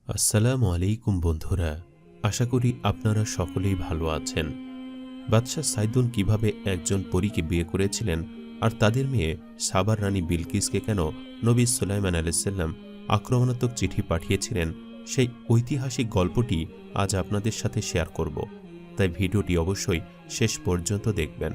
আসসালামু আলাইকুম বন্ধুরা, আশা করি আপনারা সকলেই ভালো আছেন। বাদশাহ সাইদুন কিভাবে একজন পরীকে বিয়ে করেছিলেন আর তাদের মেয়ে সাবার রানী বিলকিসকে কেন নবী সুলাইমান আলাইহিসসালাম আক্রমণাত্মক চিঠি পাঠিয়েছিলেন, সেই ঐতিহাসিক গল্পটি আজ আপনাদের সাথে শেয়ার করব। তাই ভিডিওটি অবশ্যই শেষ পর্যন্ত দেখবেন।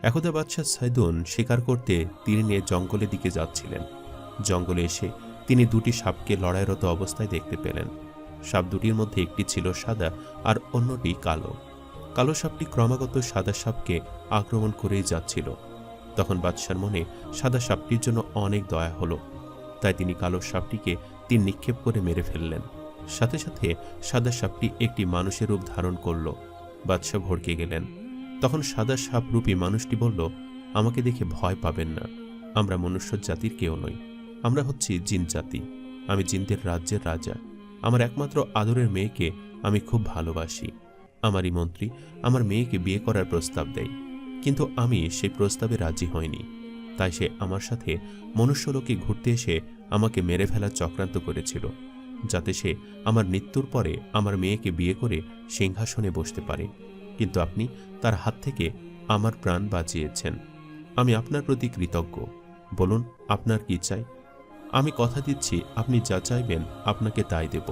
একদা বাদশাহ সাইদুন শিকার করতে তীর নিয়ে জঙ্গলের দিকে যাচ্ছিলেন। জঙ্গলে এসে তিনি দুটি সাপকে লড়াইরত অবস্থায় দেখতে পেলেন। সাপ দুটির মধ্যে একটি ছিল সাদা আর অন্যটি কালো। কালো সাপটি ক্রমাগত সাদা সাপকে আক্রমণ করেই যাচ্ছিল। তখন বাদশার মনে সাদা সাপটির জন্য অনেক দয়া হলো, তাই তিনি কালো সাপটিকে তীর নিক্ষেপ করে মেরে ফেললেন। সাথে সাথে সাদা সাপটি একটি মানুষের রূপ ধারণ করল। বাদশাহ ভড়কে গেলেন। তখন সাদা সাপরূপী মানুষটি বলল, আমাকে দেখে ভয় পাবেন না, আমরা মনুষ্য জাতির কেউ নই, আমরা হচ্ছি জিন জাতি। আমি জিনদের রাজ্যের রাজা। আমার একমাত্র আদরের মেয়েকে আমি খুব ভালোবাসি। আমারই মন্ত্রী আমার মেয়েকে বিয়ে করার প্রস্তাব দেয়, কিন্তু আমি সেই প্রস্তাবে রাজি হইনি। তাই সে আমার সাথে মনুষ্যলোকে ঘুরতে এসে আমাকে মেরে ফেলার চক্রান্ত করেছিল, যাতে সে আমার মৃত্যুর পরে আমার মেয়েকে বিয়ে করে সিংহাসনে বসতে পারে। কিন্তু আপনি তার হাত থেকে আমার প্রাণ বাঁচিয়েছেন। আমি আপনার প্রতি কৃতজ্ঞ। বলুন, আপনার কি চাই? আমি কথা দিচ্ছি, আপনি যা চাইবেন আপনাকে তাই দেব।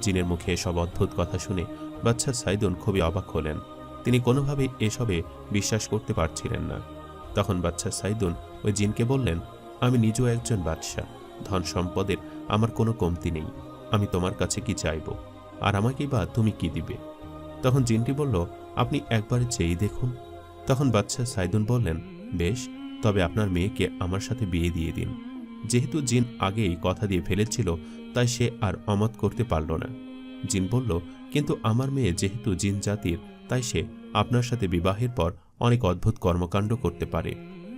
জিনের মুখে এসব অদ্ভুত কথা শুনে বাদশাহ সাইদুন খুবই অবাক হলেন। তিনি কোনোভাবেই এসবে বিশ্বাস করতে পারছিলেন না। তখন বাদশাহ সাইদুন ওই জিনকে বললেন, আমি নিজেও একজন বাদশাহ, ধন সম্পদের আমার কোনো কমতি নেই। আমি তোমার কাছে কি চাইব, আর আমাকেই বা তুমি কি দিবে? তখন জিনটি বলল, আপনি একবারে চেয়ে দেখুন। তখন বাদশাহ সাইদুন বললেন, বেশ, তবে আপনার মেয়েকে আমার সাথে বিয়ে দিয়ে দিন। যেহেতু জিন আগেই কথা দিয়ে ফেলেছিল, তাই সে আর অমত করতে পারল না। জিন বলল, কিন্তু আমার মেয়ে যেহেতু জিন জাতির, তাই সে আপনার সাথে বিবাহের পর অনেক অদ্ভুত কর্মকাণ্ড করতে পারে।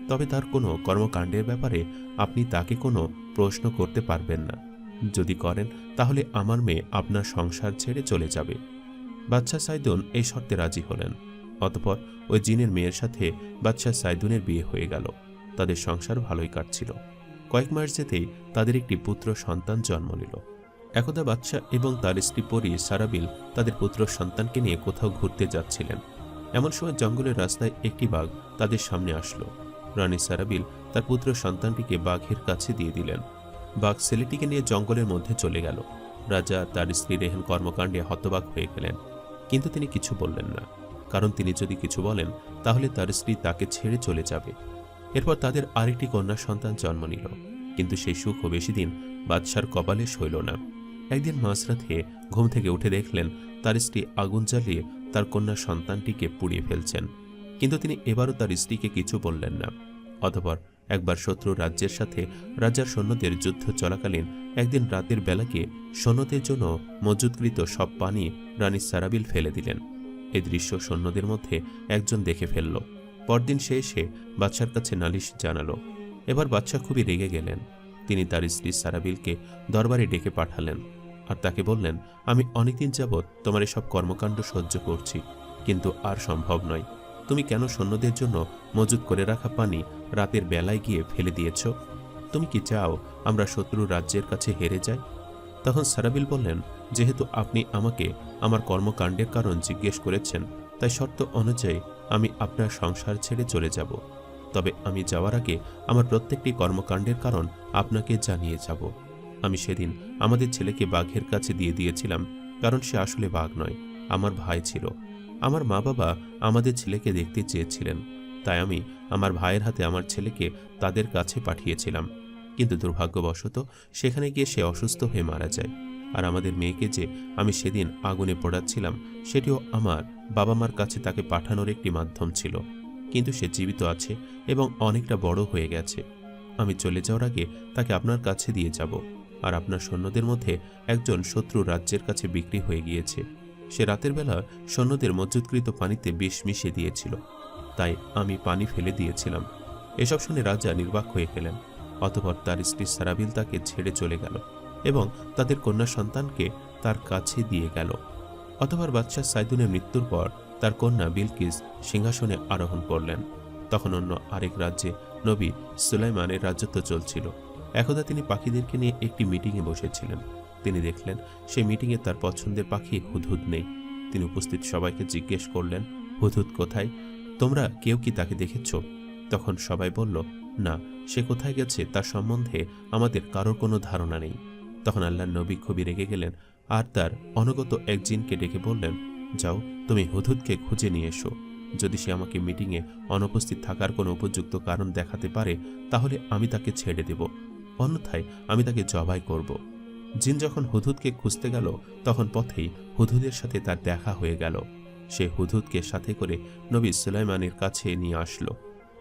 তবে তার কোনো কর্মকাণ্ডের ব্যাপারে আপনি তাকে কোনো প্রশ্ন করতে পারবেন না। যদি করেন তাহলে আমার মেয়ে আপনার সংসার ছেড়ে চলে যাবে। বাদশাহ সাইদুন এই শর্তে রাজি হলেন। অতঃপর ওই জিনের মেয়ের সাথে বাদশাহ সাইদুনের বিয়ে হয়ে গেল। তাদের সংসার ভালোই কাটছিল। কয়েক মাস যেতেই তাদের একটি পুত্র সন্তান জন্ম নিল। একদা বাদশাহ এবং তার স্ত্রী পরী সারাবিল তাদের পুত্র সন্তানকে নিয়ে কোথাও ঘুরতে যাচ্ছিলেন। এমন সময় জঙ্গলের রাস্তায় একটি বাঘ তাদের সামনে আসলো। রানী সারাবিল তার পুত্র সন্তানটিকে বাঘের কাছে দিয়ে দিলেন। বাঘ ছেলেটিকে নিয়ে জঙ্গলের মধ্যে চলে গেল। রাজা তার স্ত্রী রেহেন কর্মকাণ্ডে হতবাক হয়ে গেলেন, কিন্তু তিনি কিছু বললেন না, কারণ তিনি যদি কিছু বলেন তাহলে তার স্ত্রী তাকে ছেড়ে চলে যাবে। এরপর তাদের আরেকটি কন্যা সন্তান জন্ম নিল, কিন্তু সেই সুখও বেশি দিন বাদশার কপালে সইল না। একদিন মাঝরাতে ঘুম থেকে উঠে দেখলেন তার স্ত্রী আগুন জ্বালিয়ে তার কন্যা সন্তানটিকে পুড়িয়ে ফেলছেন, কিন্তু তিনি এবারও তার স্ত্রীকে কিছু বললেন না। অতঃপর একবার শত্রু রাজ্যের সাথে রাজার সৈন্যদের যুদ্ধ চলাকালীন একদিন রাতের বেলাকে সৈন্যদের জন্য মজুদকৃত সব পানি রানী সারাবিল ফেলে দিলেন। এই দৃশ্য সৈন্যদের মধ্যে একজন দেখে ফেলল। পরদিন সে এসে বাদশার কাছে নালিশ জানালো। এবার বাদশাহ খুবই রেগে গেলেন। তিনি তার স্ত্রী সারাবিলকে দরবারে ডেকে পাঠালেন আর তাকে বললেন, আমি অনেকদিন যাবৎ তোমার এসব কর্মকাণ্ড সহ্য করছি, কিন্তু আর সম্ভব নয়। তুমি কেন সৈন্যদের জন্য মজুদ করে রাখা পানি রাতের বেলায় গিয়ে ফেলে দিয়েছ? তুমি কি চাও আমরা শত্রু রাজ্যের কাছে হেরে যাই? তখন সারাবিল বললেন, যেহেতু আপনি আমাকে আমার কর্মকাণ্ডের কারণ জিজ্ঞেস করেছেন, তাই শর্ত অনুযায়ী আমি আপনার সংসার ছেড়ে চলে যাব। তবে আমি যাওয়ার আগে আমার প্রত্যেকটি কর্মকাণ্ডের কারণ আপনাকে জানিয়ে যাব। আমি সেদিন আমাদের ছেলেকে বাঘের কাছে দিয়ে দিয়েছিলাম, কারণ সে আসলে বাঘ নয়, আমার ভাই ছিল। আমার মা বাবা আমাদের ছেলেকে দেখতে চেয়েছিলেন, তাই আমি আমার ভাইয়ের হাতে আমার ছেলেকে তাদের কাছে পাঠিয়েছিলাম। কিন্তু দুর্ভাগ্যবশত সেখানে গিয়ে সে অসুস্থ হয়ে মারা যায়। আর আমাদের মেয়েকে যে আমি সেদিন আগুনে পোড়াচ্ছিলাম, সেটিও আমার বাবা মার কাছে তাকে পাঠানোর একটি মাধ্যম ছিল। কিন্তু সে জীবিত আছে এবং অনেকটা বড় হয়ে গেছে। আমি চলে যাওয়ার আগে তাকে আপনার কাছে দিয়ে যাব। আর আপনার সৈন্যদের মধ্যে একজন শত্রু রাজ্যের কাছে বিক্রি হয়ে গিয়েছে। সে রাতের বেলা সৈন্যদের মজুদকৃত পানিতে বিষ মিশিয়ে দিয়েছিল, তাই আমি পানি ফেলে দিয়েছিলাম। এসব শুনে রাজা নির্বাক হয়ে গেলেন। অতঃপর তার স্ত্রী সারাবিল তাকে ছেড়ে চলে গেল এবং তাদের কন্যা সন্তানকে তার কাছে দিয়ে গেল। অতঃপর বাদশাহ সাইদুনের মৃত্যুর পর তার কন্যা বিলকিস সিংহাসনে আরোহণ করলেন। তখন অন্য আরেক রাজ্যে নবী সুলাইমানের রাজত্ব চলছিল। একদা তিনি পাখিদেরকে নিয়ে একটি মিটিংয়ে বসেছিলেন। তিনি দেখলেন সেই মিটিংয়ে তার পছন্দের পাখি হুদহুদ নেই। তিনি উপস্থিত সবাইকে জিজ্ঞেস করলেন, হুদহুদ কোথায়? তোমরা কেউ কি তাকে দেখেছ? তখন সবাই বলল, না, সে কোথায় গেছে তার সম্বন্ধে আমাদের কারোর কোনো ধারণা নেই। তখন আল্লাহর নবী খুবই রেগে গেলেন আর তার অনগত এক জিনকে ডেকে বললেন, যাও, তুমি হুদহুদকে খুঁজে নিয়ে এসো। যদি সে আমাকে মিটিংয়ে অনুপস্থিত থাকার কোনো উপযুক্ত কারণ দেখাতে পারে তাহলে আমি তাকে ছেড়ে দেব, অন্যথায় আমি তাকে জবাই করব। জিন যখন হুদহুদকে খুঁজতে গেল তখন পথেই হুদহুদের সাথে তার দেখা হয়ে গেল। সে হুদহুদকে সাথে করে নবী সুলাইমানের কাছে নিয়ে আসলো।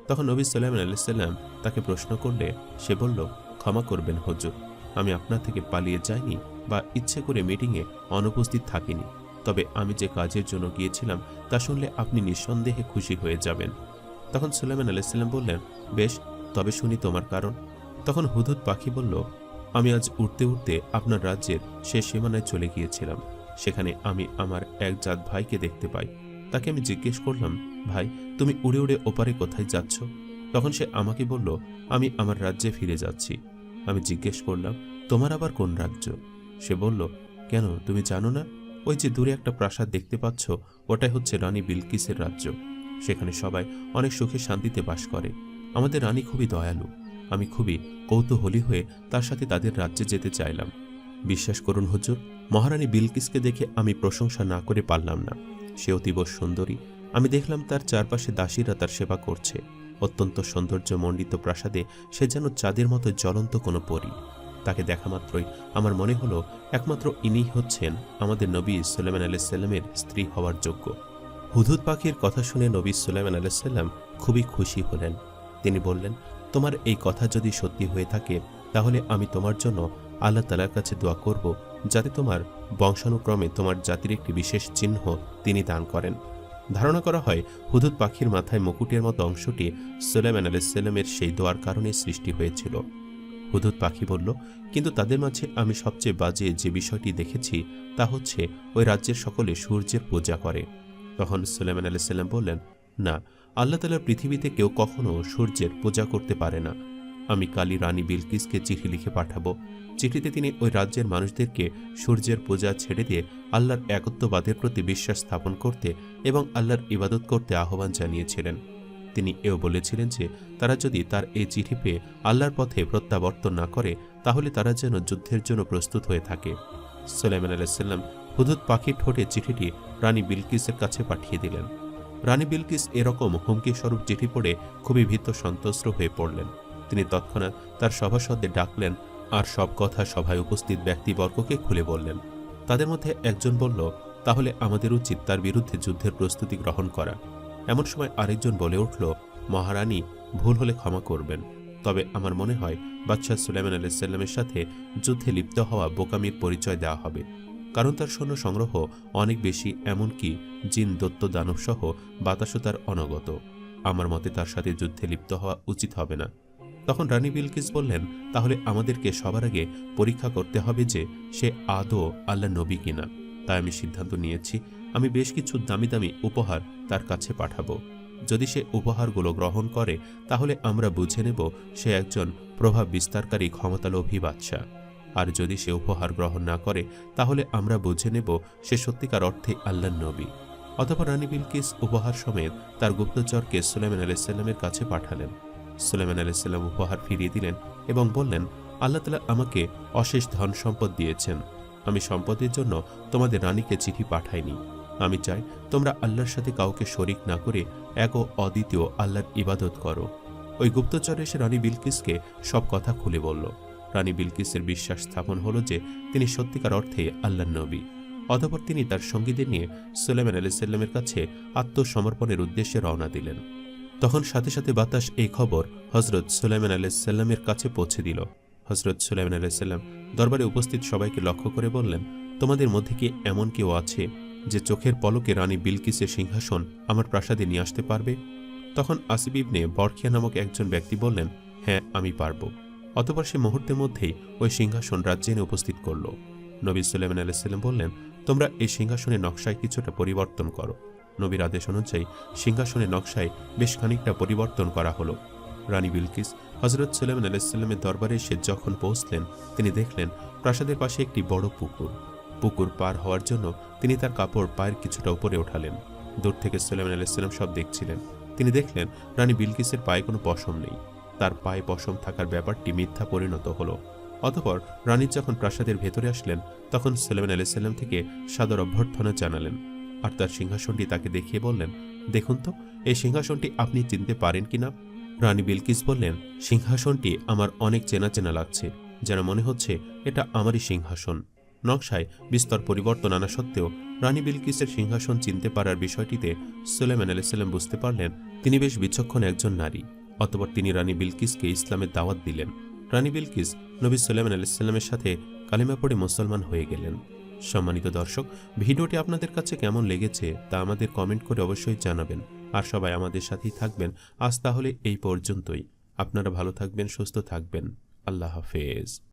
তখন নবী সুলাইমান আলাইহিস সালাম তাকে প্রশ্ন করলে সে বলল, ক্ষমা করবেন হুজুর, আমি আপনার থেকে পালিয়ে যাইনি বা ইচ্ছে করে মিটিংয়ে অনুপস্থিত থাকিনি। তবে আমি যে কাজের জন্য গিয়েছিলাম তা শুনলে আপনি নিঃসন্দেহে খুশি হয়ে যাবেন। তখন সুলাইমান আলাইহিস সালাম বললেন, বেশ, তবে শুনি তোমার কারণ। তখন হুদহুদ পাখি বলল, আমি আজ উড়তে উড়তে আপনার রাজ্যের শেষ সীমানায় চলে গিয়েছিলাম। সেখানে আমি আমার এক জাত ভাইকে দেখতে পাই। তাকে আমি জিজ্ঞেস করলাম, ভাই, তুমি উড়ে উড়ে ওপারে কোথায় যাচ্ছ? তখন সে আমাকে বলল, আমি আমার রাজ্যে ফিরে যাচ্ছি। আমি জিজ্ঞেস করলাম, তোমার আবার কোন রাজ্য? সে বলল, কেন, তুমি জানো না? ওই যে দূরে একটা প্রাসাদ দেখতে পাচ্ছ, ওটাই হচ্ছে রানী বিলকিসের রাজ্য। সেখানে সবাই অনেক সুখে শান্তিতে বাস করে। আমাদের রানী খুবই দয়ালু। আমি খুবই কৌতূহলী হয়ে তার সাথে তাদের রাজ্যে যেতে চাইলাম। বিশ্বাস করুন হুজুর, মহারানী বিলকিসকে দেখে আমি প্রশংসা না করে পারলাম না। সে অতীব সুন্দরী। আমি দেখলাম তার চারপাশে দাসীরা তার সেবা করছে। অত্যন্ত সৌন্দর্যমণ্ডিত প্রাসাদে সে যেন চাঁদের মতো জ্বলন্ত কোনো পরী। তাকে দেখা মাত্রই আমার মনে হলো একমাত্র ইনিই হচ্ছেন আমাদের নবী সুলাইমান আলাইহিস সালামের স্ত্রী হওয়ার যোগ্য। হুদহুদ পাখির কথা শুনে নবী সুলাইমান আলাইহিস সালাম খুবই খুশি হলেন। তিনি বললেন, তোমার এই কথা যদি সত্যি হয়ে থাকে তাহলে আমি তোমার জন্য আল্লাহ তাআলার কাছে দোয়া করব যাতে তোমার বংশানুক্রমে তোমার জাতির একটি বিশেষ চিহ্ন তিনি দান করেন। ধারণা করা হয় হুদহুদ পাখির মাথায় মুকুটের মতো অংশটি সুলাইমান আলাইহিস সালামের সেই দোয়ার কারণে সৃষ্টি হয়েছিল। হুদহুদ পাখি বলল, কিন্তু তাদের মাঝে আমি সবচেয়ে বাজে যে বিষয়টি দেখেছি তা হচ্ছে ওই রাজ্যের সকলে সূর্যের পূজা করে। তখন সুলাইমান আলাইহিস সালাম বললেন, না, আল্লাহ তাআলা পৃথিবীতে কেউ কখনো সূর্যের পূজা করতে পারে না। আমি কালই রানী বিলকিসকে চিঠি লিখে পাঠাবো। চিঠিতে তিনি ওই রাজ্যের মানুষদেরকে সূর্যের পূজা ছেড়ে দিয়ে আল্লাহর একত্ববাদের প্রতি বিশ্বাস স্থাপন করতে এবং আল্লাহর ইবাদত করতে আহ্বান জানিয়েছিলেন। তিনি এও বলেছিলেন যে তারা যদি তার এই চিঠি পেয়ে আল্লাহর পথে প্রত্যাবর্তন না করে তাহলে তারা যেন যুদ্ধের জন্য প্রস্তুত হয়ে থাকে। সুলাইমান আলাইহিস সালাম হুদহুদ পাখির ঠোঁটে চিঠিটি রানী বিলকিসের কাছে পাঠিয়ে দিলেন। রানী বিলকিস এরকম হুমকি স্বরূপ চিঠি পড়ে খুবই ভীত সন্ত্রস্ত হয়ে পড়লেন। তিনি তৎক্ষণাৎ তার সভাসদদের ডাকলেন আর সব কথা সভায় উপস্থিত ব্যক্তিবর্গকে খুলে বললেন। তাদের মধ্যে একজন বলল, তাহলে আমাদের উচিত তার বিরুদ্ধে যুদ্ধের প্রস্তুতি গ্রহণ করা। এমন সময় আরেকজন বলে উঠল, মহারানী, ভুল হলে ক্ষমা করবেন, তবে আমার মনে হয় বাদশাহ সুলাইমান আলাইহিস সালামের সাথে যুদ্ধে লিপ্ত হওয়া বোকামির পরিচয় দেওয়া হবে, কারণ তার সৈন্য সংগ্রহ অনেক বেশি, এমনকি জিন, দৈত্য, দানব সহ বাতাসও তার অনগত। আমার মতে তার সাথে যুদ্ধে লিপ্ত হওয়া উচিত হবে না। তখন রানী বিলকিস বললেন, তাহলে আমাদেরকে সবার আগে পরীক্ষা করতে হবে যে সে আদৌ আল্লাহ নবী কিনা। তাই আমি সিদ্ধান্ত নিয়েছি আমি বেশ কিছু দামি দামি উপহার তার কাছে পাঠাবো। যদি সে উপহারগুলো গ্রহণ করে তাহলে আমরা বুঝে নেব সে একজন প্রভাব বিস্তারকারী ক্ষমতালোভী বাদশা। আর যদি সে উপহার গ্রহণ না করে তাহলে আমরা বুঝে নেব সে সত্যিকার অর্থে আল্লাহর নবী। অতঃপর রানী বিলকিস উপহার সমেত তার গুপ্তচরকে সুলাইমান আলাইহিস সালামের কাছে পাঠালেন। সুলাইমান আলাইহিস সালাম উপহার ফিরিয়ে দিলেন এবং বললেন, আল্লাহ তাআলা আমাকে অশেষ ধন সম্পদ দিয়েছেন। আমি সম্পদের জন্য তোমাদের রানীকে চিঠি পাঠাইনি। আমি চাই তোমরা আল্লাহর সাথে কাউকে শরিক না করে এক ও অদ্বিতীয় আল্লাহর ইবাদত করো। ওই গুপ্তচর এসে রানী বিলকিসকে সব কথা খুলে বলল। রানী বিলকিসের বিশ্বাস স্থাপন হলো যে তিনি সত্যিকার অর্থে আল্লাহর নবী। অতঃপর তিনি তার সঙ্গীদের নিয়ে সুলাইমান আলাইহিস সালামের কাছে আত্মসমর্পণের উদ্দেশ্যে রওনা দিলেন। তখন সাথে সাথে বাতাস এই খবর হযরত সুলাইমান আলাইহিস সালামের কাছে পৌঁছে দিল। হযরত সুলাইমান আলাইহিস সালাম দরবারে উপস্থিত সবাইকে লক্ষ্য করে বললেন, তোমাদের মধ্যে কি এমন কেউ আছে যে চোখের পলকে রানী বিলকিসের সিংহাসন আমার প্রাসাদে নিয়ে আসতে পারবে? তখন আসিব ইবনে বরখিয়া নামক একজন ব্যক্তি বললেন, হ্যাঁ, আমি পারব। অতঃপর সে মুহূর্তের মধ্যেই ওই সিংহাসন রাজ্যে এনে উপস্থিত করল। নবী সুলাইমান আলাইহিস সালাম বললেন, তোমরা এই সিংহাসনের নকশায় কিছুটা পরিবর্তন করো। নবীর আদেশ অনুযায়ী সিংহাসনের নকশায় বেশ খানিকটা পরিবর্তন করা হলো। রানী বিলকিস হযরত সুলাইমান আলাইহিস সালামের দরবারে এসে যখন পৌঁছলেন তিনি দেখলেন প্রাসাদের পাশে একটি বড় পুকুর। পুকুর পার হওয়ার জন্য তিনি তার কাপড় পায়ের কিছুটা উপরে ওঠালেন। দূর থেকে সুলাইমান আলাইহিসসালাম সব দেখছিলেন। তিনি দেখলেন রানী বিলকিসের পায়ে কোনো পশম নেই। তার পায়ে পশম থাকার ব্যাপারটি মিথ্যা পরিণত হলো। অতঃপর রানী যখন প্রাসাদের ভেতরে আসলেন, তখন সুলাইমান আলাইহিসসালাম থেকে সাদর অভ্যর্থনা জানালেন আর তার সিংহাসনটি তাকে দেখিয়ে বললেন, দেখুন তো এই সিংহাসনটি আপনি চিনতে পারেন কিনা। রানী বিলকিস বললেন, সিংহাসনটি আমার অনেক চেনা চেনা লাগছে, যেন মনে হচ্ছে এটা আমারই সিংহাসন। নকশায় বিস্তর পরিবর্তন আনা সত্ত্বেও রানী বিলকিসের সিংহাসন চিনতে পারার বিষয়টিতে সুলাইমান আলাইহিসসালাম বুঝতে পারলেন তিনি বেশ বিচক্ষণ একজন নারী। অতঃপর তিনি রানী বিলকিসকে ইসলামের দাওয়াত দিলেন। রানী বিলকিস নবী সুলাইমান আলাইহিসসালামের সাথে কালিমা পড়ে মুসলমান হয়ে গেলেন। সম্মানিত দর্শক, ভিডিওটি আপনাদের কাছে কেমন লেগেছে তা আমাদের কমেন্ট করে অবশ্যই জানাবেন। আর সবাই আমাদের সাথেই থাকবেন। আজ তাহলে এই পর্যন্তই। আপনারা ভালো থাকবেন, সুস্থ থাকবেন। আল্লাহ হাফেজ।